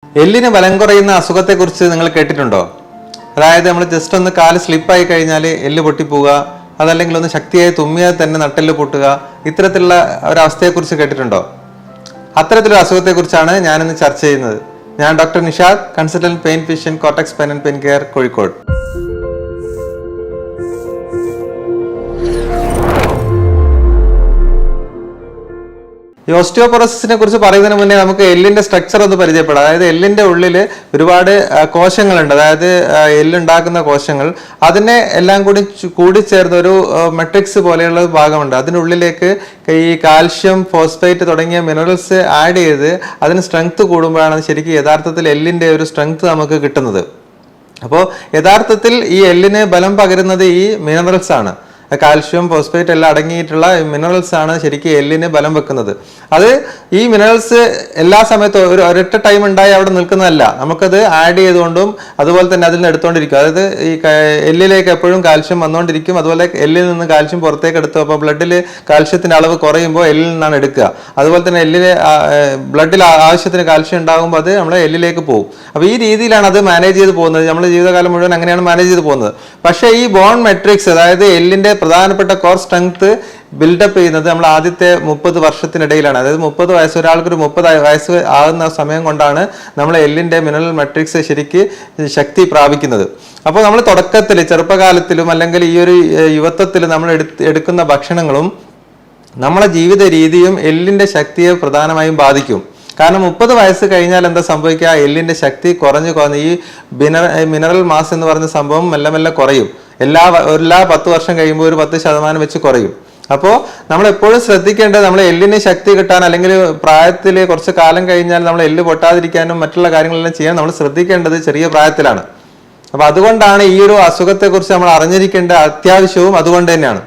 എല്ലിന് ബലം കുറയുന്ന അസുഖത്തെക്കുറിച്ച് നിങ്ങൾ കേട്ടിട്ടുണ്ടോ? അതായത് നമ്മൾ ജസ്റ്റ് ഒന്ന് കാല് സ്ലിപ്പായി കഴിഞ്ഞാൽ എല്ല് പൊട്ടിപ്പോവുക, അതല്ലെങ്കിൽ ഒന്ന് ശക്തിയായി തുമ്മിയാൽ തന്നെ നട്ടെല്ല് പൊട്ടുക, ഇത്തരത്തിലുള്ള ഒരവസ്ഥയെക്കുറിച്ച് കേട്ടിട്ടുണ്ടോ? അത്തരത്തിലൊരു അസുഖത്തെക്കുറിച്ചാണ് ഞാനിന്ന് ചർച്ച ചെയ്യുന്നത്. ഞാൻ doctor Nishad, consultant pain physician, cortex pain and pain care, Kozhikode. ഈ ഓസ്റ്റിയോപൊറോസിസിനെ കുറിച്ച് പറയുന്നതിന് മുന്നേ നമുക്ക് എല്ലിന്റെ സ്ട്രക്ചർ ഒന്ന് പരിചയപ്പെടാം. അതായത് എല്ലിന്റെ ഉള്ളിൽ ഒരുപാട് കോശങ്ങളുണ്ട്. അതായത് എല്ലുണ്ടാക്കുന്ന കോശങ്ങൾ, അതിനെ എല്ലാം കൂടിച്ചേർന്ന ഒരു മെട്രിക്സ് പോലെയുള്ള ഭാഗമുണ്ട്. അതിനുള്ളിലേക്ക് ഈ കാൽഷ്യം, ഫോസ്ഫേറ്റ് തുടങ്ങിയ മിനറൽസ് ആഡ് ചെയ്ത് അതിന് സ്ട്രെങ്ത് കൂടുമ്പോഴാണ് ശരിക്കും യഥാർത്ഥത്തിൽ എല്ലിന്റെ ഒരു സ്ട്രെങ്ത് നമുക്ക് കിട്ടുന്നത്. അപ്പോൾ യഥാർത്ഥത്തിൽ ഈ എല്ലിന് ബലം പകരുന്നത് ഈ മിനറൽസ് ആണ്. കാൽഷ്യം, ഫോസ്ഫേറ്റ് എല്ലാം അടങ്ങിയിട്ടുള്ള മിനറൽസ് ആണ് ശരിക്കും എല്ലിന് ബലം വെക്കുന്നത്. അത് ഈ മിനറൽസ് എല്ലാ സമയത്തും ഒരൊറ്റ ടൈം ഉണ്ടായി അവിടെ നിൽക്കുന്നതല്ല, നമുക്കത് ആഡ് ചെയ്തുകൊണ്ടും അതുപോലെ തന്നെ അതിൽ നിന്ന് എടുത്തുകൊണ്ടിരിക്കും. അതായത് ഈ എല്ലിലേക്ക് എപ്പോഴും കാൽഷ്യം വന്നുകൊണ്ടിരിക്കും. അതുപോലെ എല്ലിൽ നിന്ന് കാൽഷ്യം പുറത്തേക്ക് എടുത്തു. അപ്പോൾ ബ്ലഡിൽ കാൽഷ്യത്തിന്റെ അളവ് കുറയുമ്പോൾ എല്ലിൽ നിന്നാണ് എടുക്കുക. അതുപോലെ തന്നെ എല്ലിന് ബ്ലഡിൽ ആവശ്യത്തിന് കാൽഷ്യം ഉണ്ടാകുമ്പോൾ അത് നമ്മുടെ എല്ലിലേക്ക് പോകും. അപ്പോൾ ഈ രീതിയിലാണ് അത് മാനേജ് ചെയ്ത് പോകുന്നത്. നമ്മുടെ ജീവിതകാലം മുഴുവൻ അങ്ങനെയാണ് മാനേജ് ചെയ്ത് പോകുന്നത്. പക്ഷേ ഈ ബോൺ മെട്രിക്സ്, അതായത് എല്ലിന്റെ പ്രധാനപ്പെട്ട കോർ സ്ട്രെങ്ത് ബിൽഡപ്പ് ചെയ്യുന്നത് നമ്മൾ ആദ്യത്തെ 30 വർഷത്തിനിടയിലാണ്. അതായത് 30 വയസ്സ്, ഒരാൾക്കൊരു 30 വയസ്സ് ആകുന്ന സമയം കൊണ്ടാണ് നമ്മൾ എല്ലിന്റെ മിനറൽ മെട്രിക്സ് ശരിക്ക് ശക്തി പ്രാപിക്കുന്നത്. അപ്പോൾ നമ്മൾ തുടക്കത്തിൽ, ചെറുപ്പകാലത്തിലും അല്ലെങ്കിൽ ഈ ഒരു യുവത്വത്തിൽ നമ്മൾ എടുക്കുന്ന ഭക്ഷണങ്ങളും നമ്മളെ ജീവിത രീതിയും എല്ലിന്റെ ശക്തിയെ പ്രധാനമായും ബാധിക്കും. കാരണം 30 വയസ്സ് കഴിഞ്ഞാൽ എന്താ സംഭവിക്കുക? എല്ലിന്റെ ശക്തി കുറഞ്ഞ് ഈ മിനറൽ മാസ് എന്ന് പറയുന്ന സംഭവം മെല്ലെ മെല്ലെ കുറയും. എല്ലാ 10 വർഷം കഴിയുമ്പോൾ ഒരു 10% വെച്ച് കുറയും. അപ്പോൾ നമ്മൾ എപ്പോഴും ശ്രദ്ധിക്കേണ്ടത്, നമ്മൾ എല്ലിന് ശക്തി കിട്ടാൻ, അല്ലെങ്കിൽ പ്രായത്തിൽ കുറച്ച് കാലം കഴിഞ്ഞാൽ നമ്മൾ എല്ല് പൊട്ടാതിരിക്കാനും മറ്റുള്ള കാര്യങ്ങളെല്ലാം ചെയ്യാൻ നമ്മൾ ശ്രദ്ധിക്കേണ്ടത് ചെറിയ പ്രായത്തിലാണ്. അപ്പൊ അതുകൊണ്ടാണ് ഈ ഒരു അസുഖത്തെക്കുറിച്ച് നമ്മൾ അറിഞ്ഞിരിക്കേണ്ട അത്യാവശ്യവും അതുകൊണ്ട് തന്നെയാണ്.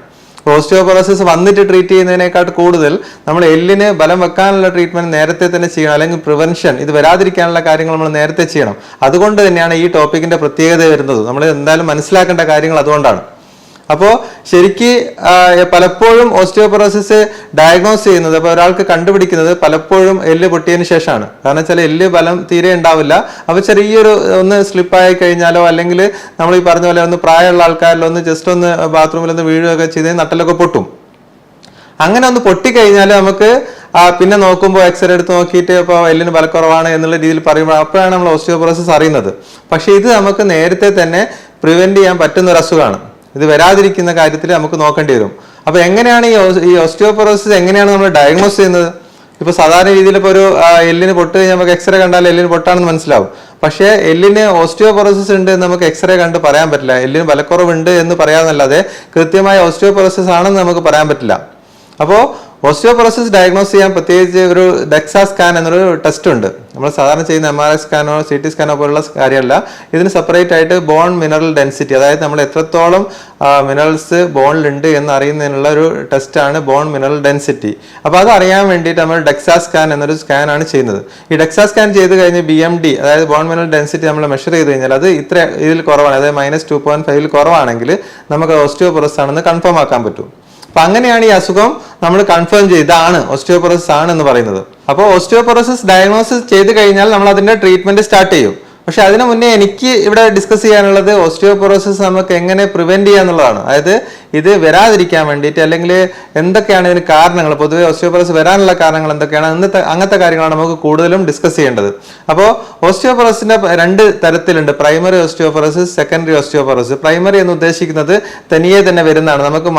ഓസ്റ്റിയോപൊറോസിസ് വന്നിട്ട് ട്രീറ്റ് ചെയ്യുന്നതിനേക്കാൾ കൂടുതൽ നമ്മൾ എല്ലിന് ബലം വെക്കാനുള്ള ട്രീറ്റ്മെന്റ് നേരത്തെ തന്നെ ചെയ്യണം, അല്ലെങ്കിൽ പ്രിവെൻഷൻ, ഇത് വരാതിരിക്കാനുള്ള കാര്യങ്ങൾ നമ്മൾ നേരത്തെ ചെയ്യണം. അതുകൊണ്ട് തന്നെയാണ് ഈ ടോപ്പിക്കിന്റെ പ്രത്യേകത വരുന്നത്. നമ്മൾ എന്തായാലും മനസ്സിലാക്കേണ്ട കാര്യങ്ങൾ അതുകൊണ്ടാണ്. അപ്പോൾ ശരിക്ക് പലപ്പോഴും ഓസ്റ്റിയോപൊറോസിസ് ഡയഗ്നോസ് ചെയ്യുന്നത്, അപ്പോൾ ഒരാൾക്ക് കണ്ടുപിടിക്കുന്നത് പലപ്പോഴും എല്ല് പൊട്ടിയതിന് ശേഷമാണ്. കാരണം വെച്ചാൽ എല്ല് ബലം തീരെ ഉണ്ടാവില്ല. അപ്പോൾ ചെറിയൊരു ഒന്ന് സ്ലിപ്പായി കഴിഞ്ഞാലോ, അല്ലെങ്കിൽ നമ്മൾ ഈ പറഞ്ഞ പോലെ ഒന്ന് പ്രായമുള്ള ആൾക്കാരിലോ ഒന്ന് ജസ്റ്റ് ഒന്ന് ബാത്റൂമിലൊന്ന് വീഴുകയൊക്കെ ചെയ്ത് നട്ടലൊക്കെ പൊട്ടും. അങ്ങനെ ഒന്ന് പൊട്ടിക്കഴിഞ്ഞാൽ നമുക്ക് പിന്നെ നോക്കുമ്പോൾ എക്സ്റേ എടുത്ത് നോക്കിയിട്ട് ഇപ്പോൾ എല്ലിന് ബലക്കുറവാണ് എന്നുള്ള രീതിയിൽ പറയുമ്പോൾ അപ്പോഴാണ് നമ്മൾ ഓസ്റ്റിയോപൊറോസിസ് അറിയുന്നത്. പക്ഷേ ഇത് നമുക്ക് നേരത്തെ തന്നെ പ്രിവെന്റ് ചെയ്യാൻ പറ്റുന്ന ഒരു അസുഖമാണ്. ഇത് വരാതിരിക്കുന്ന കാര്യത്തിൽ നമുക്ക് നോക്കേണ്ടി വരും. അപ്പൊ എങ്ങനെയാണ് ഈ ഓസ്റ്റിയോപൊറോസിസ് എങ്ങനെയാണ് നമ്മൾ ഡയഗ്നോസ് ചെയ്യുന്നത്? ഇപ്പൊ സാധാരണ രീതിയിൽ ഇപ്പോൾ ഒരു എല്ലിന് പൊട്ട് കഴിഞ്ഞാൽ നമുക്ക് എക്സ്റേ കണ്ടാൽ എല്ലിന് പൊട്ടാണെന്ന് മനസ്സിലാവും. പക്ഷേ എല്ലിന് ഓസ്റ്റിയോപൊറോസിസ് ഉണ്ട് എന്ന് നമുക്ക് എക്സ്റേ കണ്ട് പറയാൻ പറ്റില്ല. എല്ലിന് ബലക്കുറവുണ്ട് എന്ന് പറയാമെന്നല്ലാതെ കൃത്യമായ ഓസ്റ്റിയോപൊറോസിസ് ആണെന്ന് നമുക്ക് പറയാൻ പറ്റില്ല. അപ്പോൾ ഓസ്റ്റിയോപൊറോസിസ് ഡയഗ്നോസ് ചെയ്യാൻ പ്രത്യേകിച്ച് ഒരു ഡെക്സാ സ്കാൻ എന്നൊരു ടെസ്റ്റ് ഉണ്ട്. നമ്മൾ സാധാരണ ചെയ്യുന്ന MRI സ്കാനോ CT സ്കാനോ പോലുള്ള കാര്യമല്ല. ഇതിന് സെപ്പറേറ്റ് ആയിട്ട് ബോൺ മിനറൽ ഡെൻസിറ്റി, അതായത് നമ്മൾ എത്രത്തോളം മിനറൽസ് ബോണിലുണ്ട് എന്ന് അറിയുന്നതിനുള്ള ഒരു ടെസ്റ്റാണ് ബോൺ മിനറൽ ഡെൻസിറ്റി. അപ്പോൾ അത് അറിയാൻ വേണ്ടിയിട്ട് നമ്മൾ ഡെക്സാ സ്കാൻ എന്നൊരു സ്കാനാണ് ചെയ്യുന്നത്. ഈ ഡെക്സാ സ്കാൻ ചെയ്ത് കഴിഞ്ഞ് BMD, അതായത് ബോൺ മിനറൽ ഡെൻസിറ്റി നമ്മൾ മെഷർ ചെയ്ത് കഴിഞ്ഞാൽ അത് ഇതിൽ കുറവാണ്, അതായത് -2.5 കുറവാണെങ്കിൽ നമുക്ക് ഓസ്റ്റിയോപൊറോസിസ് ആണെന്ന് കൺഫേം ആക്കാൻ പറ്റും. അപ്പൊ അങ്ങനെയാണ് ഈ അസുഖം നമ്മൾ കൺഫേം ചെയ്താണ് ഓസ്റ്റിയോപൊറോസിസ് ആണ് എന്ന് പറയുന്നത്. അപ്പോൾ ഓസ്റ്റിയോപൊറോസിസ് ഡയഗ്നോസിസ് ചെയ്ത് കഴിഞ്ഞാൽ നമ്മൾ അതിന്റെ ട്രീറ്റ്മെന്റ് സ്റ്റാർട്ട് ചെയ്യും. പക്ഷെ അതിനു മുന്നേ എനിക്ക് ഇവിടെ ഡിസ്കസ് ചെയ്യാനുള്ളത് ഓസ്റ്റിയോപൊറോസിസ് നമുക്ക് എങ്ങനെ പ്രിവെന്റ് ചെയ്യാന്നുള്ളതാണ്. അതായത് ഇത് വരാതിരിക്കാൻ വേണ്ടിയിട്ട്, അല്ലെങ്കിൽ എന്തൊക്കെയാണ് ഇതിന് കാരണങ്ങൾ, പൊതുവെ ഓസ്റ്റിയോപൊറോസിസ് വരാനുള്ള കാരണങ്ങൾ എന്തൊക്കെയാണ്, അങ്ങനത്തെ കാര്യങ്ങളാണ് നമുക്ക് കൂടുതലും ഡിസ്കസ് ചെയ്യേണ്ടത്. അപ്പോൾ ഓസ്റ്റിയോപൊറോസിന്റെ 2 തരത്തിലുണ്ട്: primary osteoporosis, secondary osteoporosis. Primary എന്ന് ഉദ്ദേശിക്കുന്നത് തനിയെ തന്നെ വരുന്നതാണ്, നമുക്ക്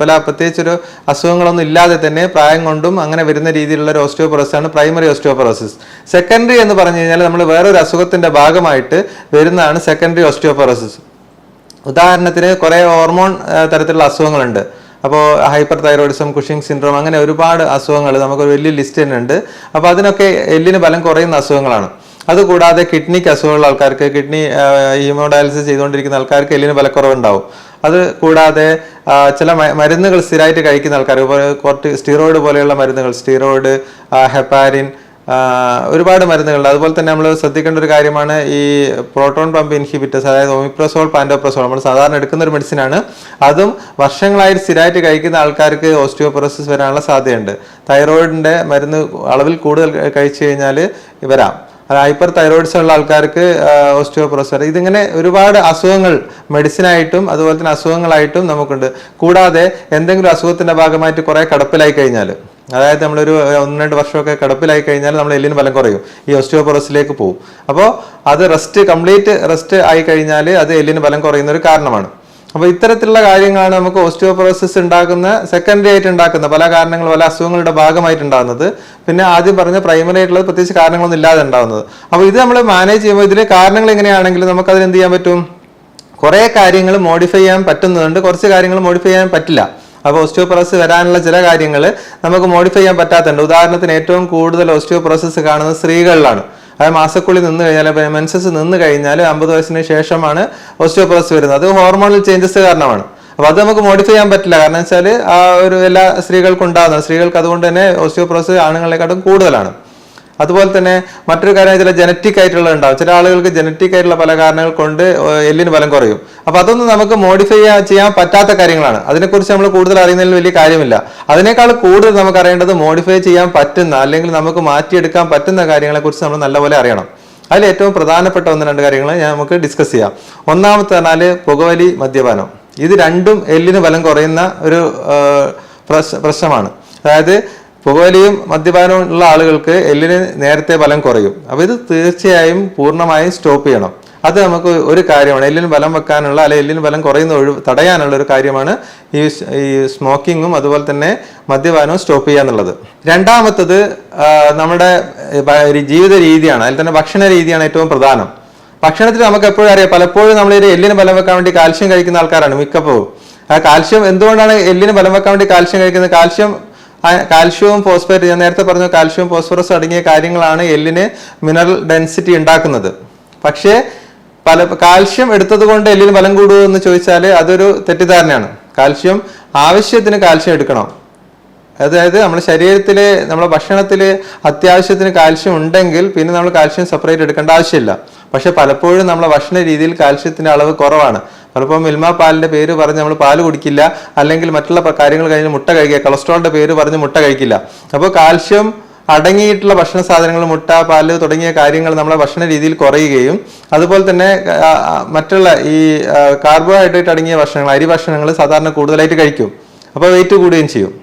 പ്രത്യേകിച്ചൊരു അസുഖങ്ങളൊന്നും ഇല്ലാതെ തന്നെ പ്രായം കൊണ്ടും അങ്ങനെ വരുന്ന രീതിയിലുള്ള ഒരു ഓസ്റ്റിയോപൊറോസിസ് ആണ് പ്രൈമറി ഓസ്റ്റിയോപൊറോസിസ്. സെക്കൻഡറി എന്ന് പറഞ്ഞു കഴിഞ്ഞാൽ നമ്മൾ വേറൊരു അസുഖത്തിന്റെ ഭാഗമായിട്ട് വരുന്നതാണ് സെക്കൻഡറി ഓസ്റ്റിയോപൊറോസിസ്. ഉദാഹരണത്തിന് കുറെ ഹോർമോൺ തരത്തിലുള്ള അസുഖങ്ങളുണ്ട്. അപ്പോൾ ഹൈപ്പർ തൈറോയിഡിസം, കുഷിംഗ് സിൻഡ്രോം, അങ്ങനെ ഒരുപാട് അസുഖങ്ങൾ നമുക്കൊരു വലിയ ലിസ്റ്റ് തന്നെ ഉണ്ട്. അപ്പോൾ അതിനൊക്കെ എല്ലിന് ബലം കുറയുന്ന അസുഖങ്ങളാണ്. അതുകൂടാതെ കിഡ്നിക്ക് അസുഖമുള്ള ആൾക്കാർക്ക്, കിഡ്നി ഹീമോഡയാലിസിസ് ചെയ്തുകൊണ്ടിരിക്കുന്ന ആൾക്കാർക്ക് എല്ലിന് ബലക്കുറവുണ്ടാവും. അത് കൂടാതെ ചില മരുന്നുകൾ സ്ഥിരമായിട്ട് കഴിക്കുന്ന ആൾക്കാർ, സ്റ്റീറോയിഡ് പോലെയുള്ള മരുന്നുകൾ, സ്റ്റീറോയിഡ്, ഹെപ്പാരിൻ, ഒരുപാട് മരുന്നുകളുണ്ട്. അതുപോലെ തന്നെ നമ്മൾ ശ്രദ്ധിക്കേണ്ട ഒരു കാര്യമാണ് ഈ പ്രോട്ടോൺ പമ്പ് ഇൻഹിബിറ്റേഴ്സ്, അതായത് ഒമിപ്രസോൾ, പാൻഡോപ്രസോൾ, നമ്മൾ സാധാരണ എടുക്കുന്ന ഒരു മെഡിസിനാണ്. അതും വർഷങ്ങളായിട്ട് സ്ഥിരമായിട്ട് കഴിക്കുന്ന ആൾക്കാർക്ക് ഓസ്റ്റിയോപൊറോസിസ് വരാനുള്ള സാധ്യതയുണ്ട്. തൈറോയിഡിന്റെ മരുന്ന് അളവിൽ കൂടുതൽ കഴിച്ചു കഴിഞ്ഞാൽ വരാം. ഹൈപ്പർ തൈറോയിഡ്സ് ഉള്ള ആൾക്കാർക്ക് ഓസ്റ്റിയോപൊറോസിസ്. ഇതിങ്ങനെ ഒരുപാട് അസുഖങ്ങൾ മെഡിസിനായിട്ടും അതുപോലെ തന്നെ അസുഖങ്ങളായിട്ടും നമുക്കുണ്ട്. കൂടാതെ എന്തെങ്കിലും അസുഖത്തിന്റെ ഭാഗമായിട്ട് കുറെ കിടപ്പിലായി കഴിഞ്ഞാൽ, അതായത് നമ്മളൊരു 1-2 വർഷമൊക്കെ കിടപ്പിലായി കഴിഞ്ഞാൽ നമ്മൾ എല്ലിന് ബലം കുറയും, ഈ ഓസ്റ്റിയോപൊറോസിലേക്ക് പോകും. അപ്പോൾ അത് കംപ്ലീറ്റ് റെസ്റ്റ് ആയി കഴിഞ്ഞാൽ അത് എല്ലിന് ബലം കുറയുന്ന ഒരു കാരണമാണ്. അപ്പോൾ ഇത്തരത്തിലുള്ള കാര്യങ്ങളാണ് നമുക്ക് ഓസ്റ്റിയോപൊറോസിസ് ഉണ്ടാക്കുന്ന, സെക്കൻഡറി ആയിട്ട് ഉണ്ടാക്കുന്ന പല കാരണങ്ങൾ, പല അസുഖങ്ങളുടെ ഭാഗമായിട്ട് ഉണ്ടാകുന്നത്. പിന്നെ ആദ്യം പറഞ്ഞ പ്രൈമറി ആയിട്ടുള്ളത് പ്രത്യേകിച്ച് കാരണങ്ങളൊന്നും ഇല്ലാതെ ഉണ്ടാകുന്നത്. അപ്പോൾ ഇത് നമ്മൾ മാനേജ് ചെയ്യുമ്പോൾ ഇതിലെ കാരണങ്ങൾ എങ്ങനെയാണെങ്കിലും നമുക്ക് അതിന് എന്ത് ചെയ്യാൻ പറ്റും, കുറേ കാര്യങ്ങൾ മോഡിഫൈ ചെയ്യാൻ പറ്റുന്നുണ്ട്, കുറച്ച് കാര്യങ്ങൾ മോഡിഫൈ ചെയ്യാൻ പറ്റില്ല. അപ്പോൾ ഓസ്റ്റിയോപൊറോസിസ് വരാനുള്ള ചില കാര്യങ്ങൾ നമുക്ക് മോഡിഫൈ ചെയ്യാൻ പറ്റാത്തുണ്ട്. ഉദാഹരണത്തിന് ഏറ്റവും കൂടുതൽ ഓസ്റ്റിയോപൊറോസിസ് കാണുന്നത് സ്ത്രീകളിലാണ്. അതായത് മാസക്കുളി നിന്ന് കഴിഞ്ഞാൽ, മെൻസസ് നിന്ന് കഴിഞ്ഞാൽ 50 വയസ്സിന് ശേഷമാണ് ഓസ്റ്റിയോപൊറോസിസ് വരുന്നത്. അത് ഹോർമോണൽ ചേഞ്ചസ് കാരണമാണ്. അപ്പോൾ അത് നമുക്ക് മോഡിഫൈ ചെയ്യാൻ പറ്റില്ല. കാരണം വെച്ചാൽ ആ ഒരു എല്ലാ സ്ത്രീകൾക്കും ഉണ്ടാകുന്നത്, സ്ത്രീകൾക്ക് അതുകൊണ്ട് തന്നെ ഓസ്റ്റിയോപൊറോസിസ് ആണുങ്ങളെക്കാട്ടും കൂടുതലാണ്. അതുപോലെ തന്നെ മറ്റൊരു കാര്യം, ചില ജനറ്റിക് ആയിട്ടുള്ള ഉണ്ടാവും. ചില ആളുകൾക്ക് ജനറ്റിക് ആയിട്ടുള്ള പല കാരണങ്ങൾ കൊണ്ട് എല്ലിന് ബലം കുറയും. അപ്പൊ അതൊന്നും നമുക്ക് മോഡിഫൈ ചെയ്യാൻ പറ്റാത്ത കാര്യങ്ങളാണ്. അതിനെക്കുറിച്ച് നമ്മൾ കൂടുതൽ അറിയുന്നതിൽ വലിയ കാര്യമില്ല. അതിനേക്കാൾ കൂടുതൽ നമുക്ക് അറിയേണ്ടത് മോഡിഫൈ ചെയ്യാൻ പറ്റുന്ന, അല്ലെങ്കിൽ നമുക്ക് മാറ്റിയെടുക്കാൻ പറ്റുന്ന കാര്യങ്ങളെ കുറിച്ച് നമ്മൾ നല്ലപോലെ അറിയണം. അതിൽ ഏറ്റവും പ്രധാനപ്പെട്ട 1-2 കാര്യങ്ങൾ നമുക്ക് ഡിസ്കസ് ചെയ്യാം. ഒന്നാമത്തെ പറഞ്ഞാല് പുകവലി, മദ്യപാനം. ഇത് രണ്ടും എല്ലിന് ബലം കുറയുന്ന ഒരു പ്രശ്നമാണ്. അതായത് പുകവലിയും മദ്യപാനവും ഉള്ള ആളുകൾക്ക് എല്ലിന് നേരത്തെ ബലം കുറയും. അപ്പോൾ ഇത് തീർച്ചയായും പൂർണ്ണമായും സ്റ്റോപ്പ് ചെയ്യണം. അത് നമുക്ക് ഒരു കാര്യമാണ്, എല്ലിന് ബലം വെക്കാനുള്ള, അല്ലെങ്കിൽ എല്ലിന് ബലം കുറയുന്ന തടയാനുള്ള ഒരു കാര്യമാണ് ഈ സ്മോക്കിങ്ങും അതുപോലെ തന്നെ മദ്യപാനവും സ്റ്റോപ്പ് ചെയ്യുക എന്നുള്ളത്. രണ്ടാമത്തത് നമ്മുടെ ജീവിത രീതിയാണ്. അതിൽ തന്നെ ഭക്ഷണ രീതിയാണ് ഏറ്റവും പ്രധാനം. ഭക്ഷണത്തിൽ നമുക്ക് എപ്പോഴും അറിയാം, പലപ്പോഴും നമ്മൾ എല്ലിന് ബലം വെക്കാൻ വേണ്ടി കാൽഷ്യം കഴിക്കുന്ന ആൾക്കാരാണ് മിക്കപ്പോഴും. ആ കാൽഷ്യം എന്തുകൊണ്ടാണ് എല്ലിന് ബലം വെക്കാൻ വേണ്ടി കാൽഷ്യം കഴിക്കുന്നത്? കാൽഷ്യവും ഫോസ്ഫറസ്, ഞാൻ നേരത്തെ പറഞ്ഞു, കാൽഷ്യവും ഫോസ്ഫറസ് അടങ്ങിയ കാര്യങ്ങളാണ് എല്ലിന് മിനറൽ ഡെൻസിറ്റി ഉണ്ടാക്കുന്നത്. പക്ഷേ കാൽഷ്യം എടുത്തത് കൊണ്ട് എല്ലിന് ബലം കൂടുമോ എന്ന് ചോദിച്ചാൽ അതൊരു തെറ്റിദ്ധാരണയാണ്. ആവശ്യത്തിന് കാൽഷ്യം എടുക്കണം. അതായത് നമ്മുടെ ശരീരത്തില്, നമ്മുടെ ഭക്ഷണത്തില് അത്യാവശ്യത്തിന് കാൽഷ്യം ഉണ്ടെങ്കിൽ പിന്നെ നമ്മൾ കാൽഷ്യം സെപ്പറേറ്റ് എടുക്കേണ്ട ആവശ്യമില്ല. പക്ഷെ പലപ്പോഴും നമ്മുടെ ഭക്ഷണ രീതിയിൽ കാൽഷ്യത്തിന്റെ അളവ് കുറവാണ്. പലപ്പോൾ മിൽമ പാലിന്റെ പേര് പറഞ്ഞ് നമ്മൾ പാല് കുടിക്കില്ല, അല്ലെങ്കിൽ മറ്റുള്ള കാര്യങ്ങൾ കഴിഞ്ഞ് മുട്ട കഴിക്കുക, കൊളസ്ട്രോളിന്റെ പേര് പറഞ്ഞ് മുട്ട കഴിക്കില്ല. അപ്പോൾ കാൽഷ്യം അടങ്ങിയിട്ടുള്ള ഭക്ഷണ സാധനങ്ങൾ, മുട്ട, പാല് തുടങ്ങിയ കാര്യങ്ങൾ നമ്മുടെ ഭക്ഷണ രീതിയിൽ കുറയുകയും, അതുപോലെ തന്നെ മറ്റുള്ള ഈ കാർബോഹൈഡ്രേറ്റ് അടങ്ങിയ ഭക്ഷണങ്ങൾ, അരി ഭക്ഷണങ്ങൾ സാധാരണ കൂടുതലായിട്ട് കഴിക്കും. അപ്പോൾ വെയിറ്റ് കൂടുകയും ചെയ്യും.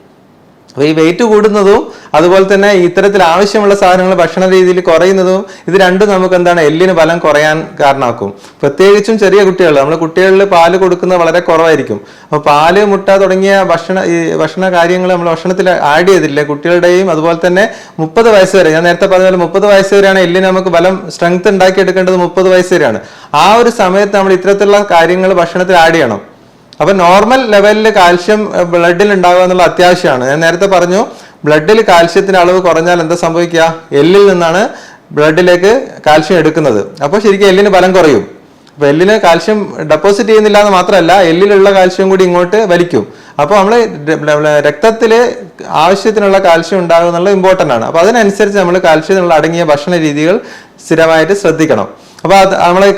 അപ്പോൾ ഈ വെയിറ്റ് കൂടുന്നതും അതുപോലെ തന്നെ ഇത്തരത്തിൽ ആവശ്യമുള്ള സാധനങ്ങൾ ഭക്ഷണ രീതിയിൽ കുറയുന്നതും, ഇത് രണ്ടും നമുക്ക് എന്താണ്, എല്ലിന് ബലം കുറയാൻ കാരണമാക്കും. പ്രത്യേകിച്ചും ചെറിയ കുട്ടികൾ, നമ്മൾ കുട്ടികളിൽ പാല് കൊടുക്കുന്നത് വളരെ കുറവായിരിക്കും. അപ്പോൾ പാല്, മുട്ട തുടങ്ങിയ ഭക്ഷണ കാര്യങ്ങൾ നമ്മൾ ഭക്ഷണത്തിൽ ആഡ് ചെയ്തില്ലേ കുട്ടികളുടെയും, അതുപോലെ തന്നെ 30 വയസ്സ് വരെ, ഞാൻ നേരത്തെ പറഞ്ഞ പോലെ 30 വയസ്സ് വരെയാണ് എല്ലിന് നമുക്ക് ബലം, സ്ട്രെങ്ത് ഉണ്ടാക്കിയെടുക്കേണ്ടത് 30 വയസ്സ് വരെയാണ്. ആ ഒരു സമയത്ത് നമ്മൾ ഇത്തരത്തിലുള്ള കാര്യങ്ങൾ ഭക്ഷണത്തിൽ ആഡ് ചെയ്യണം. അപ്പൊ നോർമൽ ലെവലിൽ കാൽഷ്യം ബ്ലഡിൽ ഉണ്ടാവുക എന്നുള്ള അത്യാവശ്യമാണ്. ഞാൻ നേരത്തെ പറഞ്ഞു, ബ്ലഡിൽ കാൽഷ്യത്തിന്റെ അളവ് കുറഞ്ഞാൽ എന്താ സംഭവിക്കുക, എല്ലിൽ നിന്നാണ് ബ്ലഡിലേക്ക് കാൽഷ്യം എടുക്കുന്നത്. അപ്പോൾ ശരിക്കും എല്ലിന് ബലം കുറയും. അപ്പൊ എല്ലിന് കാൽഷ്യം ഡെപ്പോസിറ്റ് ചെയ്യുന്നില്ല എന്ന് മാത്രമല്ല, എല്ലിലുള്ള കാൽഷ്യം കൂടി ഇങ്ങോട്ട് വലിക്കും. അപ്പോൾ നമ്മൾ രക്തത്തിൽ ആവശ്യത്തിനുള്ള കാൽഷ്യം ഉണ്ടാകുക എന്നുള്ളത് ഇമ്പോർട്ടൻ്റ് ആണ്. അപ്പൊ അതിനനുസരിച്ച് നമ്മൾ കാൽഷ്യത്തിനുള്ള അടങ്ങിയ ഭക്ഷണ രീതികൾ സ്ഥിരമായിട്ട് ശ്രദ്ധിക്കണം. അപ്പൊ അത് നമ്മളെ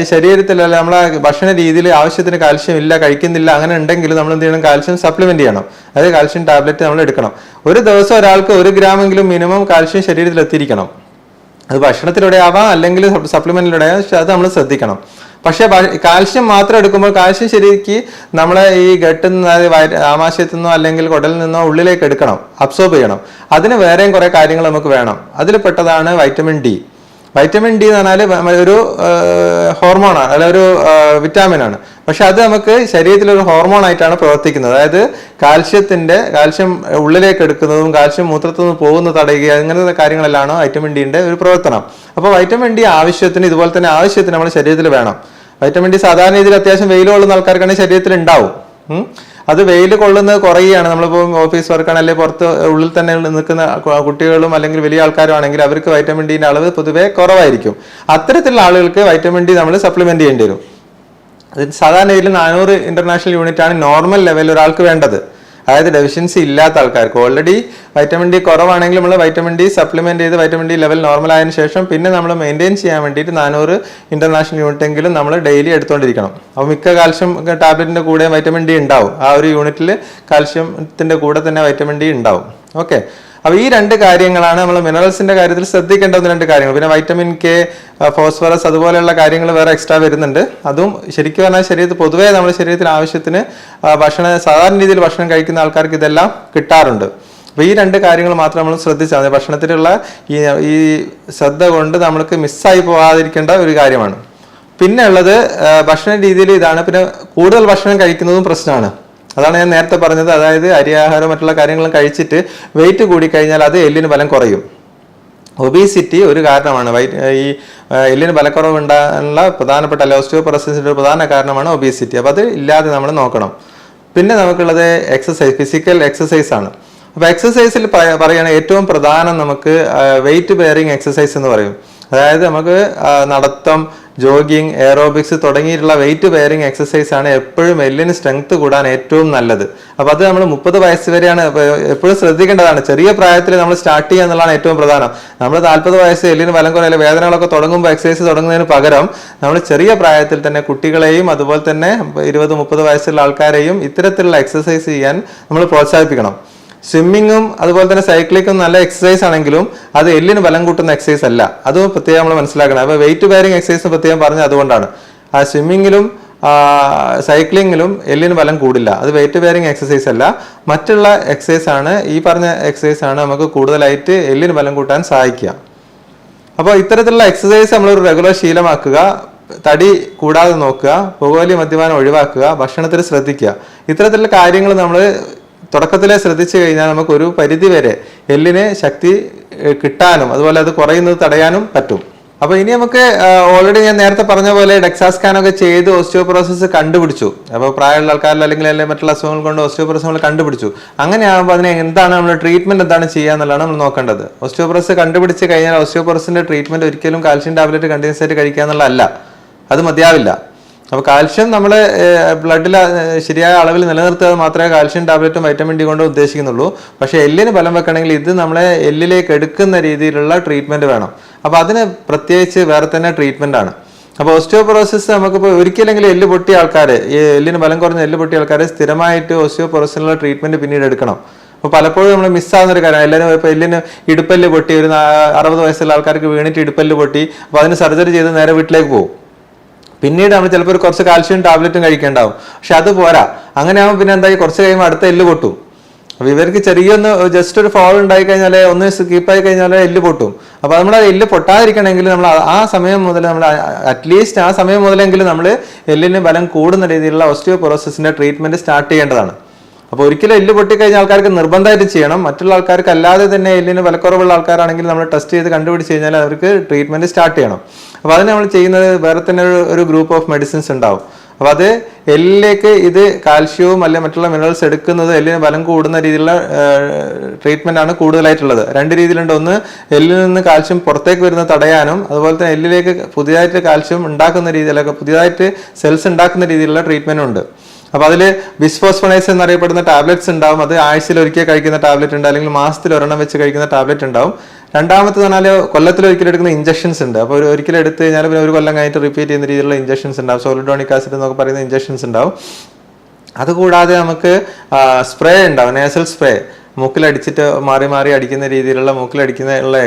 ശരീരത്തിൽ, അല്ല നമ്മളെ ഭക്ഷണ രീതിയിൽ ആവശ്യത്തിന് കാൽഷ്യം ഇല്ല, കഴിക്കുന്നില്ല, അങ്ങനെ ഉണ്ടെങ്കിൽ നമ്മൾ എന്ത് ചെയ്യണം, കാൽഷ്യം സപ്ലിമെന്റ് ചെയ്യണം. അതായത് കാൽഷ്യം ടാബ്ലറ്റ് നമ്മൾ എടുക്കണം. ഒരു ദിവസം ഒരാൾക്ക് 1 ഗ്രാമെങ്കിലും മിനിമം കാൽഷ്യം ശരീരത്തിൽ എത്തിയിരിക്കണം. അത് ഭക്ഷണത്തിലൂടെ ആവാം, അല്ലെങ്കിൽ സപ്ലിമെന്റിലൂടെ, അത് നമ്മൾ ശ്രദ്ധിക്കണം. പക്ഷെ കാൽഷ്യം മാത്രം എടുക്കുമ്പോൾ കാൽഷ്യം ശരിക്ക് നമ്മളെ ഈ ഗട്ടിൽ നിന്ന്, ആമാശയത്തിൽ നിന്നോ അല്ലെങ്കിൽ കുടലിൽ നിന്നോ ഉള്ളിലേക്ക് എടുക്കണം, അബ്സോർബ് ചെയ്യണം. അതിന് വേറെയും കുറെ കാര്യങ്ങൾ നമുക്ക് വേണം. അതിൽ പെട്ടതാണ് വൈറ്റമിൻ ഡി. വൈറ്റമിൻ ഡി എന്ന് പറഞ്ഞാൽ ഒരു ഹോർമോണാണ്, അല്ല ഒരു വിറ്റാമിൻ ആണ്. പക്ഷെ അത് നമുക്ക് ശരീരത്തിൽ ഒരു ഹോർമോൺ ആയിട്ടാണ് പ്രവർത്തിക്കുന്നത്. അതായത് കാൽഷ്യം ഉള്ളിലേക്ക് എടുക്കുന്നതും കാൽഷ്യം മൂത്രത്തിൽ നിന്ന് പോകുന്നത് തടയുക, അങ്ങനത്തെ കാര്യങ്ങളെല്ലാം വൈറ്റമിൻ ഡിന്റെ ഒരു പ്രവർത്തനം. അപ്പോൾ വൈറ്റമിൻ ഡി ആവശ്യത്തിന്, ഇതുപോലെ തന്നെ ആവശ്യത്തിന് നമ്മുടെ ശരീരത്തിൽ വേണം. വൈറ്റമിൻ ഡി സാധാരണ രീതിയിൽ അത്യാവശ്യം വെയിൽ കൊള്ളുന്ന ആൾക്കാർക്കാണെങ്കിൽ ശരീരത്തിൽ ഉണ്ടാവും. അത് വെയിൽ കൊള്ളുന്നത് കുറയുകയാണ്. നമ്മളിപ്പോൾ ഓഫീസ് വർക്കാണ്, അല്ലെങ്കിൽ പുറത്ത് ഉള്ളിൽ തന്നെ നിൽക്കുന്ന കുട്ടികളും അല്ലെങ്കിൽ വലിയ ആൾക്കാരും ആണെങ്കിൽ അവർക്ക് വൈറ്റമിൻ ഡിന്റെ അളവ് പൊതുവേ കുറവായിരിക്കും. അത്തരത്തിലുള്ള ആളുകൾക്ക് വൈറ്റമിൻ ഡി നമ്മൾ സപ്ലിമെന്റ് ചെയ്യേണ്ടി വരും. സാധാരണ രീതിയിൽ 400 ഇന്റർനാഷണൽ യൂണിറ്റ് ആണ് നോർമൽ ലെവലിൽ ഒരാൾക്ക് വേണ്ടത്. അതായത് ഡെഫിഷ്യൻസി ഇല്ലാത്ത ആൾക്കാർക്ക്. ഓൾറെഡി വൈറ്റമിൻ ഡി കുറവാണെങ്കിൽ നമ്മൾ വൈറ്റമിൻ ഡി സപ്ലിമെന്റ് ചെയ്ത് വൈറ്റമിൻ ഡി ലെവൽ നോർമൽ ആയതിനു ശേഷം പിന്നെ നമ്മൾ മെയിൻറ്റെയിൻ ചെയ്യാൻ വേണ്ടിയിട്ട് 400 ഇന്റർനാഷണൽ യൂണിറ്റ് എങ്കിലും നമ്മൾ ഡെയിലി എടുത്തുകൊണ്ടിരിക്കണം. അപ്പോൾ മിക്ക കാൽഷ്യം ടാബ്ലറ്റിന്റെ കൂടെ വൈറ്റമിൻ ഡി ഉണ്ടാവും. ആ ഒരു യൂണിറ്റിൽ കാൽഷ്യത്തിന്റെ കൂടെ തന്നെ വൈറ്റമിൻ ഡി ഉണ്ടാവും. ഓക്കെ, അപ്പോൾ ഈ രണ്ട് കാര്യങ്ങളാണ് നമ്മൾ മിനറൽസിന്റെ കാര്യത്തിൽ ശ്രദ്ധിക്കേണ്ട ഒന്ന് രണ്ട് കാര്യങ്ങൾ. പിന്നെ വൈറ്റമിൻ കെ, ഫോസ്ഫറസ് അതുപോലെയുള്ള കാര്യങ്ങൾ വേറെ എക്സ്ട്രാ വരുന്നുണ്ട്. അതും ശരിക്കും പറഞ്ഞാൽ ശരീരത്തിൽ പൊതുവേ നമ്മുടെ ശരീരത്തിൽ ആവശ്യത്തിന് സാധാരണ രീതിയിൽ ഭക്ഷണം കഴിക്കുന്ന ആൾക്കാർക്ക് ഇതെല്ലാം കിട്ടാറുണ്ട്. അപ്പോൾ ഈ രണ്ട് കാര്യങ്ങൾ മാത്രം നമ്മൾ ശ്രദ്ധിച്ചാൽ മതി. ഭക്ഷണത്തിലുള്ള ഈ ശ്രദ്ധ കൊണ്ട് നമ്മൾക്ക് മിസ്സായി പോകാതിരിക്കേണ്ട ഒരു കാര്യമാണ്. പിന്നെ ഉള്ളത് ഭക്ഷണ രീതിയിൽ ഇതാണ്. പിന്നെ കൂടുതൽ ഭക്ഷണം കഴിക്കുന്നതും പ്രശ്നമാണ്. അതാണ് ഞാൻ നേരത്തെ പറഞ്ഞത്. അതായത് അരിയാഹാരം മറ്റുള്ള കാര്യങ്ങളും കഴിച്ചിട്ട് വെയിറ്റ് കൂടിക്കഴിഞ്ഞാൽ അത് എല്ലിന് ബലം കുറയും. ഒബീസിറ്റി ഒരു കാരണമാണ്. ഈ എല്ലിന് ബലക്കുറവ് ഉണ്ടാകാനുള്ള പ്രധാനപ്പെട്ട ഓസ്റ്റിയോപൊറോസിസിന്റെ ഒരു പ്രധാന കാരണമാണ് ഒബീസിറ്റി. അപ്പോൾ അത് ഇല്ലാതെ നമ്മൾ നോക്കണം. പിന്നെ നമുക്കുള്ളത് എക്സസൈസ്, ഫിസിക്കൽ എക്സസൈസ് ആണ്. അപ്പോൾ എക്സസൈസിൽ പറയുകയാണെങ്കിൽ ഏറ്റവും പ്രധാനം നമുക്ക് വെയിറ്റ് ബെയറിങ് എക്സസൈസ് എന്ന് പറയും. അതായത് നമുക്ക് നടത്തം, ജോഗിങ്, എയറോബിക്സ് തുടങ്ങിയിട്ടുള്ള വെയിറ്റ് ബെയറിങ് എക്സസൈസ് ആണ് എപ്പോഴും എല്ലിന് സ്ട്രെങ്ത് കൂടാൻ ഏറ്റവും നല്ലത്. അപ്പോൾ അത് നമ്മൾ 30 വയസ്സ് വരെയാണ് എപ്പോഴും ശ്രദ്ധിക്കേണ്ടതാണ്. ചെറിയ പ്രായത്തിൽ നമ്മൾ സ്റ്റാർട്ട് ചെയ്യുക എന്നുള്ളതാണ് ഏറ്റവും പ്രധാനം. നമ്മൾ 40 വയസ്സ് എല്ലിന് ബലം കുറയില്ല വേദനകളൊക്കെ തുടങ്ങുമ്പോൾ എക്സസൈസ് തുടങ്ങുന്നതിന് പകരം നമ്മൾ ചെറിയ പ്രായത്തിൽ തന്നെ കുട്ടികളെയും അതുപോലെ തന്നെ 20-30 വയസ്സുള്ള ആൾക്കാരെയും ഇത്തരത്തിലുള്ള എക്സസൈസ് ചെയ്യാൻ നമ്മൾ പ്രോത്സാഹിപ്പിക്കണം. സ്വിമ്മിങ്ങും അതുപോലെ തന്നെ സൈക്ലിങ്ങും നല്ല എക്സസൈസ് ആണെങ്കിലും അത് എല്ലിന് ബലം കൂട്ടുന്ന എക്സസൈസ് അല്ല. അത് പ്രത്യേകം നമ്മൾ മനസ്സിലാക്കണം. അപ്പോൾ വെയിറ്റ് ബെയറിങ് എക്സസൈസ് പ്രത്യേകം പറഞ്ഞത് അതുകൊണ്ടാണ്. ആ സ്വിമ്മിങ്ങിലും സൈക്ലിങ്ങിലും എല്ലിന് ബലം കൂടില്ല. അത് വെയിറ്റ് ബെയറിങ് എക്സസൈസ് അല്ല, മറ്റുള്ള എക്സസൈസ് ആണ്. ഈ പറഞ്ഞ എക്സസൈസ് ആണ് നമുക്ക് കൂടുതലായിട്ട് എല്ലിന് ബലം കൂട്ടാൻ സഹായിക്കുക. അപ്പോൾ ഇത്തരത്തിലുള്ള എക്സസൈസ് നമ്മളൊരു റെഗുലർ ശീലമാക്കുക. തടി കൂടാതെ നോക്കുക, പുകവലി മദ്യപാനം ഒഴിവാക്കുക, ഭക്ഷണത്തിൽ ശ്രദ്ധിക്കുക. ഇത്തരത്തിലുള്ള കാര്യങ്ങൾ നമ്മൾ തുടക്കത്തിലെ ശ്രദ്ധിച്ചു കഴിഞ്ഞാൽ നമുക്ക് ഒരു പരിധി വരെ എല്ലിന് ശക്തി കിട്ടാനും അതുപോലെ അത് കുറയുന്നത് തടയാനും പറ്റും. അപ്പോൾ ഇനി നമുക്ക് ഓൾറെഡി ഞാൻ നേരത്തെ പറഞ്ഞ പോലെ ഡെക്സാ സ്കാനൊക്കെ ചെയ്ത് ഓസ്റ്റിയോപൊറോസിസ് കണ്ടുപിടിച്ചു. അപ്പോൾ പ്രായമുള്ള ആൾക്കാരിൽ അല്ലെങ്കിൽ മറ്റുള്ള അസുഖങ്ങൾ കൊണ്ട് ഓസ്റ്റിയോപൊറോസിസ് നമ്മൾ കണ്ടുപിടിച്ചു. അങ്ങനെയാകുമ്പോൾ അതിന് എന്താണ് നമ്മൾ ട്രീറ്റ്മെന്റ് എന്താണ് ചെയ്യുക എന്നുള്ളതാണ് നമ്മൾ നോക്കേണ്ടത്. ഓസ്റ്റിയോപൊറോസിസ് കണ്ടുപിടിച്ച് കഴിഞ്ഞാൽ ഓസ്റ്റിയോപൊറോസിന്റെ ട്രീറ്റ്മെന്റ് ഒരിക്കലും കാൽഷ്യം ടാബ്ലറ്റ് കണ്ടിന്യൂസ് ആയിട്ട് കഴിക്കുക എന്നുള്ളതല്ല, അത് മതിയാവില്ല. അപ്പോൾ കാൽഷ്യം നമ്മൾ ബ്ലഡിൽ ശരിയായ അളവിൽ നിലനിർത്തുക മാത്രമേ കാൽഷ്യം ടാബ്ലറ്റും വൈറ്റമിൻ ഡി കൊണ്ട് ഉദ്ദേശിക്കുന്നുള്ളൂ. പക്ഷേ എല്ലിന് ബലം വെക്കണമെങ്കിൽ ഇത് നമ്മളെ എല്ലിലേക്ക് എടുക്കുന്ന രീതിയിലുള്ള ട്രീറ്റ്മെന്റ് വേണം. അപ്പോൾ അതിന് പ്രത്യേകിച്ച് വേറെ തന്നെ ട്രീറ്റ്മെന്റ് ആണ്. അപ്പോൾ ഓസ്റ്റിയോപൊറോസിസ് നമുക്കിപ്പോൾ ഒരിക്കലെങ്കിലും എല്ല് പൊട്ടിയ ആൾക്കാർ, ഈ എല്ലിന് ബലം കുറഞ്ഞ എല്ല് പൊട്ടിയ ആൾക്കാർ സ്ഥിരമായിട്ട് ഓസ്റ്റിയോപൊറോസിനുള്ള ട്രീറ്റ്മെന്റ് പിന്നീട് എടുക്കണം. അപ്പോൾ പലപ്പോഴും നമ്മൾ മിസ്സാകുന്ന ഒരു കാര്യം, എല്ലാവരും ഇപ്പോൾ എല്ലിന് ഇടുപ്പല്ല് പൊട്ടി, ഒരു 60 വയസ്സുള്ള ആൾക്കാർക്ക് വീണിട്ട് ഇടുപ്പല്ല് പൊട്ടി, അപ്പോൾ അതിന് സർജറി ചെയ്ത് നേരെ വീട്ടിലേക്ക് പോകും. പിന്നീട് നമ്മൾ ചിലപ്പോൾ കുറച്ച് കാൽഷ്യം ടാബ്ലറ്റും കഴിക്കേണ്ടാവും. പക്ഷെ അത് പോരാ. അങ്ങനെ ആകുമ്പോൾ പിന്നെ എന്തായി, കുറച്ച് കഴിയുമ്പോൾ അടുത്ത എല്ല് പൊട്ടും. അപ്പോൾ ഇവർക്ക് ചെറിയൊന്ന് ജസ്റ്റ് ഒരു ഫോൾ ഉണ്ടായി കഴിഞ്ഞാൽ, ഒന്ന് സ്കിപ്പായി കഴിഞ്ഞാൽ എല്ല് പൊട്ടും. അപ്പോൾ നമ്മൾ ആ എല്ല് പൊട്ടാതിരിക്കണമെങ്കിൽ നമ്മൾ ആ സമയം മുതൽ നമ്മൾ അറ്റ്ലീസ്റ്റ് ആ സമയം മുതലെങ്കിലും നമ്മൾ എല്ലിന് ബലം കൂടുന്ന രീതിയിലുള്ള ഓസ്റ്റിയോപൊറോസിസിന്റെ ട്രീറ്റ്മെന്റ് സ്റ്റാർട്ട് ചെയ്യേണ്ടതാണ്. അപ്പോൾ ഒരിക്കലും എല്ല് പൊട്ടിക്കഴിഞ്ഞ ആൾക്കാർക്ക് നിർബന്ധമായിട്ട് ചെയ്യണം. മറ്റുള്ള ആൾക്കാർക്ക് അല്ലാതെ തന്നെ എല്ലിന് ബലക്കുറവുള്ള ആൾക്കാരാണെങ്കിൽ നമ്മൾ ടെസ്റ്റ് ചെയ്ത് കണ്ടുപിടിച്ച് കഴിഞ്ഞാൽ അവർക്ക് ട്രീറ്റ്മെന്റ് സ്റ്റാർട്ട് ചെയ്യണം. അപ്പോൾ അതിന് നമ്മൾ ചെയ്യുന്നത് വേറെ തന്നെ ഒരു ഗ്രൂപ്പ് ഓഫ് മെഡിസിൻസ് ഉണ്ടാവും. അപ്പോൾ അത് എല്ലിലേക്ക് ഇത് കാൽഷ്യവും അല്ലെങ്കിൽ മറ്റുള്ള മിനറൽസ് എടുക്കുന്നത് എല്ലിന് ബലം കൂടുന്ന രീതിയിലുള്ള ട്രീറ്റ്മെന്റ് ആണ് കൂടുതലായിട്ടുള്ളത്. രണ്ട് രീതിയിലുണ്ട്. ഒന്ന്, എല്ലിൽ നിന്ന് കാൽഷ്യം പുറത്തേക്ക് വരുന്നത് തടയാനും അതുപോലെ തന്നെ എല്ലിലേക്ക് പുതിയതായിട്ട് കാൽഷ്യം ഉണ്ടാക്കുന്ന രീതിയിലൊക്കെ പുതിയതായിട്ട് സെൽസ് ഉണ്ടാക്കുന്ന രീതിയിലുള്ള ട്രീറ്റ്മെന്റ് ഉണ്ട്. അപ്പോൾ അതിൽ ബിസ്ഫോസ്ഫോണേസ് എന്നറിയപ്പെടുന്ന ടാബ്ലറ്റ്സ് ഉണ്ടാവും. അത് ആഴ്ചയിൽ ഒരിക്കൽ കഴിക്കുന്ന ടാബ്ലറ്റ് ഉണ്ട്, അല്ലെങ്കിൽ മാസത്തിൽ ഒരെണ്ണം വെച്ച് കഴിക്കുന്ന ടാബ്ലറ്റ് ഉണ്ടാവും. രണ്ടാമത്തെ പറഞ്ഞാൽ കൊല്ലത്തിൽ ഒരിക്കലും എടുക്കുന്ന ഇഞ്ചക്ഷൻസ് ഉണ്ട്. അപ്പോൾ ഒരിക്കലും എടുത്ത് കഴിഞ്ഞാൽ പിന്നെ ഒരു കൊല്ലം കഴിഞ്ഞിട്ട് റിപ്പീറ്റ് ചെയ്യുന്ന രീതിയിലുള്ള ഇഞ്ചക്ഷൻസ് ഉണ്ടാവും. സോളിഡോണിക് ആസിഡ് എന്നൊക്കെ പറയുന്ന ഇഞ്ചക്ഷൻസ് ഉണ്ടാവും. അതുകൂടാതെ നമുക്ക് സ്പ്രേ ഉണ്ടാവും, നേസൽ സ്പ്രേ, മൂക്കിലടിച്ചിട്ട് മാറി മാറി അടിക്കുന്ന രീതിയിലുള്ള മൂക്കിലടിക്കുന്ന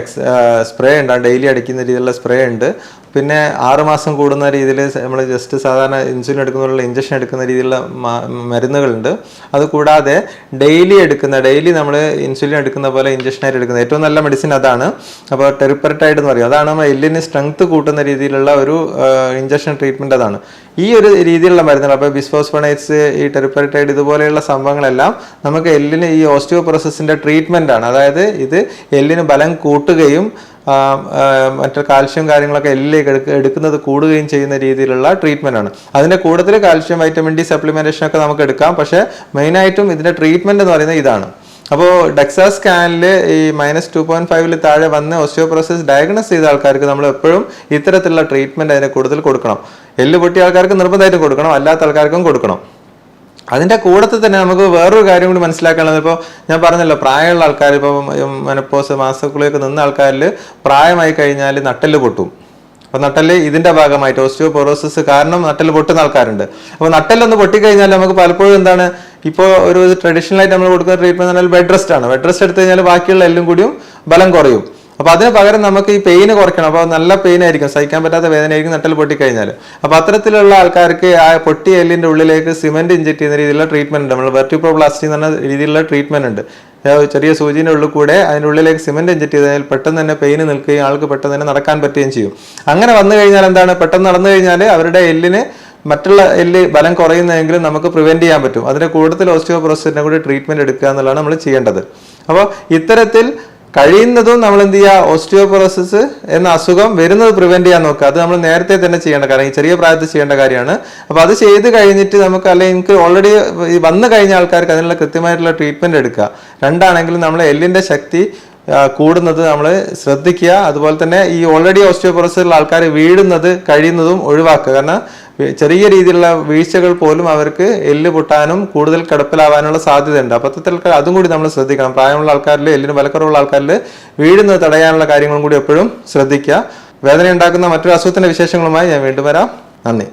സ്പ്രേ ഉണ്ടാവും. ഡെയിലി അടിക്കുന്ന രീതിയിലുള്ള സ്പ്രേ ഉണ്ട്. പിന്നെ 6 മാസം കൂടുന്ന രീതിയിൽ നമ്മൾ ജസ്റ്റ് സാധാരണ ഇൻസുലിൻ എടുക്കുന്നതിനുള്ള ഇഞ്ചക്ഷൻ എടുക്കുന്ന രീതിയിലുള്ള മരുന്നുകളുണ്ട്. അതുകൂടാതെ ഡെയിലി നമ്മൾ ഇൻസുലിൻ എടുക്കുന്ന പോലെ ഇഞ്ചക്ഷനായിട്ട് എടുക്കുന്നത് ഏറ്റവും നല്ല മെഡിസിൻ അതാണ്. അപ്പോൾ ടെറിപ്പറൈഡ് എന്ന് പറയും. അതാണ് നമ്മൾ എല്ലിന് സ്ട്രെങ്ത് കൂട്ടുന്ന രീതിയിലുള്ള ഒരു ഇഞ്ചക്ഷൻ ട്രീറ്റ്മെന്റ് അതാണ്. ഈ ഒരു രീതിയിലുള്ള മരുന്നുകൾ, അപ്പോൾ ബിസ്ഫോസ്ഫോണേറ്റ്സ്, ഈ ടെറിപ്പറൈഡ് ഇതുപോലെയുള്ള സംഭവങ്ങളെല്ലാം നമുക്ക് എല്ലിന് ഈ ഓസ്റ്റിയോപൊറോസിസിന്റെ ട്രീറ്റ്മെന്റ് ആണ്. അതായത് ഇത് എല്ലിന് ബലം കൂട്ടുകയും മറ്റു കാൽഷ്യം കാര്യങ്ങളൊക്കെ എല്ലിലേക്ക് എടുക്കുന്നത് കൂടുകയും ചെയ്യുന്ന രീതിയിലുള്ള ട്രീറ്റ്മെന്റ് ആണ്. അതിന്റെ കൂടുതൽ കാൽഷ്യം, വൈറ്റമിൻ ഡി സപ്ലിമെന്റേഷൻ ഒക്കെ നമുക്ക് എടുക്കാം. പക്ഷെ മെയിനായിട്ടും ഇതിന്റെ ട്രീറ്റ്മെന്റ് എന്ന് പറയുന്നത് ഇതാണ്. അപ്പോൾ ഡെക്സാ സ്കാനിൽ ഈ -2.5 താഴെ വന്ന് ഓസ്റ്റിയോപൊറോസിസ് ഡയഗ്നോസ് ചെയ്ത ആൾക്കാർക്ക് നമ്മൾ എപ്പോഴും ഇത്തരത്തിലുള്ള ട്രീറ്റ്മെന്റ് അതിനെ കൂടുതൽ കൊടുക്കണം. എല്ല് പൊട്ടിയ ആൾക്കാർക്ക് നിർബന്ധമായിട്ടും കൊടുക്കണം, അല്ലാത്ത ആൾക്കാർക്കും കൊടുക്കണം. അതിൻ്റെ കൂടത്തിൽ തന്നെ നമുക്ക് വേറൊരു കാര്യം കൂടി മനസ്സിലാക്കാനുള്ളത്, ഇപ്പോൾ ഞാൻ പറഞ്ഞല്ലോ പ്രായമുള്ള ആൾക്കാർ, ഇപ്പോൾ മെനപ്പോസ് മാസക്കുളിയൊക്കെ നിന്ന ആൾക്കാരിൽ പ്രായമായി കഴിഞ്ഞാൽ നട്ടെല്ല് പൊട്ടും. അപ്പോൾ നട്ടെല്ല് ഇതിന്റെ ഭാഗമായിട്ട് ഓസ്റ്റിയോപൊറോസിസ് കാരണം നട്ടെല്ല് പൊട്ടുന്ന ആൾക്കാരുണ്ട്. അപ്പോൾ നട്ടെല്ലൊന്ന് പൊട്ടിക്കഴിഞ്ഞാൽ നമുക്ക് പലപ്പോഴും എന്താണ്, ഇപ്പോൾ ഒരു ട്രഡീഷണൽ ആയിട്ട് നമ്മൾ കൊടുക്കുന്ന ട്രീറ്റ്മെന്റ് എന്ന് പറഞ്ഞാൽ ബെഡ് റെസ്റ്റ് ആണ്. ബെഡ് റെസ്റ്റ് എടുത്തു കഴിഞ്ഞാൽ ബാക്കിയുള്ള എല്ലും കൂടിയും ബലം കുറയും. അപ്പൊ അതിന് പകരം നമുക്ക് ഈ പെയിന് കുറയ്ക്കണം. അപ്പോൾ നല്ല പെയിൻ ആയിരിക്കും, സഹിക്കാൻ പറ്റാത്ത വേദനയായിരിക്കും നട്ടൽ പൊട്ടിക്കഴിഞ്ഞാൽ. അപ്പോൾ അത്തരത്തിലുള്ള ആൾക്കാർക്ക് ആ പൊട്ടിയ എല്ലിന്റെ ഉള്ളിലേക്ക് സിമെന്റ് ഇഞ്ചക്ട് ചെയ്യുന്ന രീതിയിലുള്ള ട്രീറ്റ്മെന്റ് ഉണ്ട്. നമ്മൾ വെർട്ടിബ്രോപ്ലാസ്റ്റി എന്ന് പറഞ്ഞ രീതിയിലുള്ള ട്രീറ്റ്മെന്റ് ഉണ്ട്. ചെറിയ സൂചിന്റെ ഉള്ളിൽ കൂടെ അതിൻ്റെ ഉള്ളിലേക്ക് സിമെന്റ് ഇഞ്ചക്ട് ചെയ്താൽ പെട്ടെന്ന് തന്നെ പെയിന് നിൽക്കുകയും ആൾക്ക് പെട്ടെന്ന് തന്നെ നടക്കാൻ പറ്റുകയും ചെയ്യും. അങ്ങനെ വന്നു കഴിഞ്ഞാൽ എന്താണ്, പെട്ടെന്ന് നടന്നു കഴിഞ്ഞാൽ അവരുടെ എല്ലിന് മറ്റുള്ള എല്ല് ബലം കുറയുന്നതെങ്കിലും നമുക്ക് പ്രിവെന്റ് ചെയ്യാൻ പറ്റും. അതിന്റെ കൂടുതൽ ഓസ്റ്റിയോപൊറോസിസിനെ കൂടി ട്രീറ്റ്മെന്റ് എടുക്കുക എന്നുള്ളതാണ് നമ്മൾ ചെയ്യേണ്ടത്. അപ്പോൾ ഇത്തരത്തിൽ കഴിയുന്നതും നമ്മൾ എന്ത് ചെയ്യുക, ഓസ്റ്റിയോപൊറോസിസ് എന്ന അസുഖം വരുന്നത് പ്രിവെന്റ് ചെയ്യാൻ നോക്കുക. അത് നമ്മൾ നേരത്തെ തന്നെ ചെയ്യേണ്ട കാര്യം, ഈ ചെറിയ പ്രായത്തിൽ ചെയ്യേണ്ട കാര്യമാണ്. അപ്പോൾ അത് ചെയ്ത് കഴിഞ്ഞിട്ട് നമുക്ക്, അല്ലെങ്കിൽ എനിക്ക് ഓൾറെഡി വന്നു കഴിഞ്ഞ ആൾക്കാർക്ക് അതിനുള്ള കൃത്യമായിട്ടുള്ള ട്രീറ്റ്മെന്റ് എടുക്കുക. രണ്ടാണെങ്കിലും നമ്മൾ എല്ലിന്റെ ശക്തി കൂടുന്നത് നമ്മൾ ശ്രദ്ധിക്കുക. അതുപോലെ തന്നെ ഈ ഓൾറെഡി ഓസ്റ്റിയോപൊറോസിസ് ഉള്ള ആൾക്കാർ വീഴുന്നത് കഴിയുന്നതും ഒഴിവാക്കുക. കാരണം ചെറിയ രീതിയിലുള്ള വീഴ്ചകൾ പോലും അവർക്ക് എല്ല് പൊട്ടാനും കൂടുതൽ കിടപ്പിലാവാനുള്ള സാധ്യതയുണ്ട്. അപ്പോൾ അത്തരത്തിൽ അതും കൂടി നമ്മൾ ശ്രദ്ധിക്കണം. പ്രായമുള്ള ആൾക്കാരിൽ, എല്ലിന് ബലക്കുറവുള്ള ആൾക്കാരിൽ വീഴുന്നത് തടയാനുള്ള കാര്യങ്ങളും കൂടി എപ്പോഴും ശ്രദ്ധിക്കുക. വേദന ഉണ്ടാക്കുന്ന മറ്റൊരു അസുഖത്തിന്റെ വിശേഷങ്ങളുമായി ഞാൻ വീണ്ടും വരാം. നന്ദി.